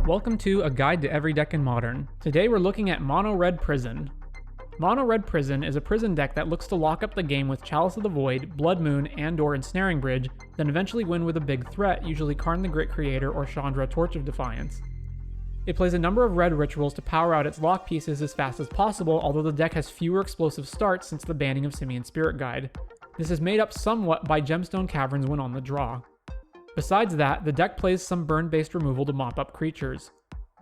Welcome to A Guide to Every Deck in Modern. Today we're looking at Mono Red Prison. Mono Red Prison is a prison deck that looks to lock up the game with Chalice of the Void, Blood Moon, and/or Ensnaring Bridge, then eventually win with a big threat, usually Karn the Grit Creator or Chandra Torch of Defiance. It plays a number of red rituals to power out its lock pieces as fast as possible, although the deck has fewer explosive starts since the banning of Simian Spirit Guide. This is made up somewhat by Gemstone Caverns when on the draw. Besides that, the deck plays some burn-based removal to mop up creatures.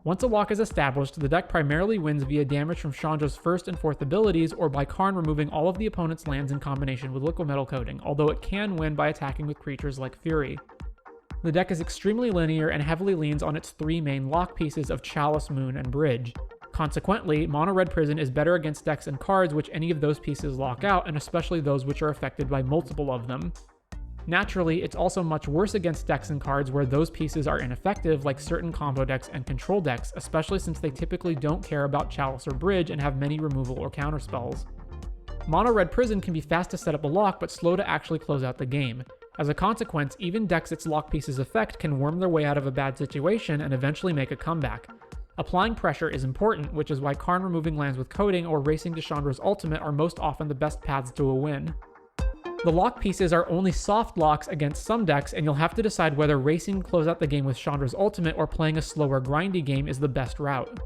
Once a lock is established, the deck primarily wins via damage from Chandra's first and fourth abilities or by Karn removing all of the opponent's lands in combination with Liquid Metal Coating, although it can win by attacking with creatures like Fury. The deck is extremely linear and heavily leans on its three main lock pieces of Chalice, Moon, and Bridge. Consequently, Mono Red Prison is better against decks and cards which any of those pieces lock out, and especially those which are affected by multiple of them. Naturally, it's also much worse against decks and cards where those pieces are ineffective, like certain combo decks and control decks, especially since they typically don't care about Chalice or Bridge and have many removal or counter spells. Mono Red Prison can be fast to set up a lock, but slow to actually close out the game. As a consequence, even decks its lock pieces affect can worm their way out of a bad situation and eventually make a comeback. Applying pressure is important, which is why Karn removing lands with Coating or racing to Chandra's ultimate are most often the best paths to a win. The lock pieces are only soft locks against some decks, and you'll have to decide whether racing to close out the game with Chandra's ultimate or playing a slower grindy game is the best route.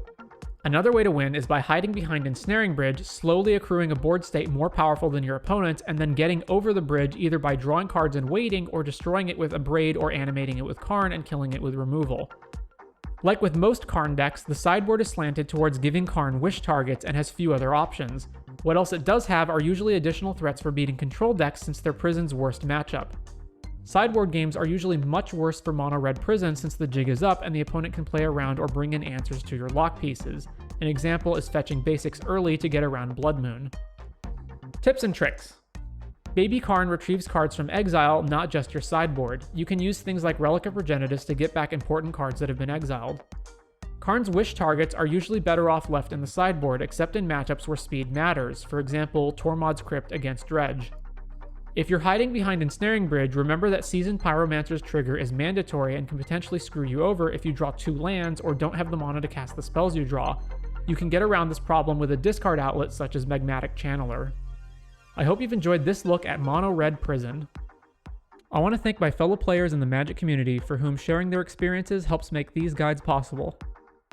Another way to win is by hiding behind Ensnaring Bridge, slowly accruing a board state more powerful than your opponent's, and then getting over the bridge either by drawing cards and waiting, or destroying it with a Braid or animating it with Karn and killing it with removal. Like with most Karn decks, the sideboard is slanted towards giving Karn wish targets and has few other options. What else it does have are usually additional threats for beating control decks since they're Prison's worst matchup. Sideboard games are usually much worse for Mono Red Prison since the jig is up and the opponent can play around or bring in answers to your lock pieces. An example is fetching basics early to get around Blood Moon. Tips and tricks. Baby Karn retrieves cards from exile, not just your sideboard. You can use things like Relic of Progenitus to get back important cards that have been exiled. Karn's wish targets are usually better off left in the sideboard, except in matchups where speed matters, for example, Tormod's Crypt against Dredge. If you're hiding behind Ensnaring Bridge, remember that Seasoned Pyromancer's trigger is mandatory and can potentially screw you over if you draw 2 lands or don't have the mana to cast the spells you draw. You can get around this problem with a discard outlet such as Magmatic Channeler. I hope you've enjoyed this look at Mono Red Prison. I want to thank my fellow players in the Magic community for whom sharing their experiences helps make these guides possible.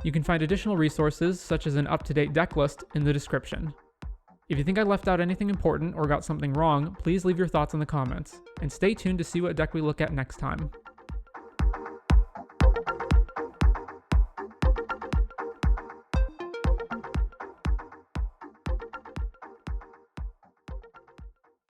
You can find additional resources, such as an up-to-date deck list, in the description. If you think I left out anything important or got something wrong, please leave your thoughts in the comments, and stay tuned to see what deck we look at next time.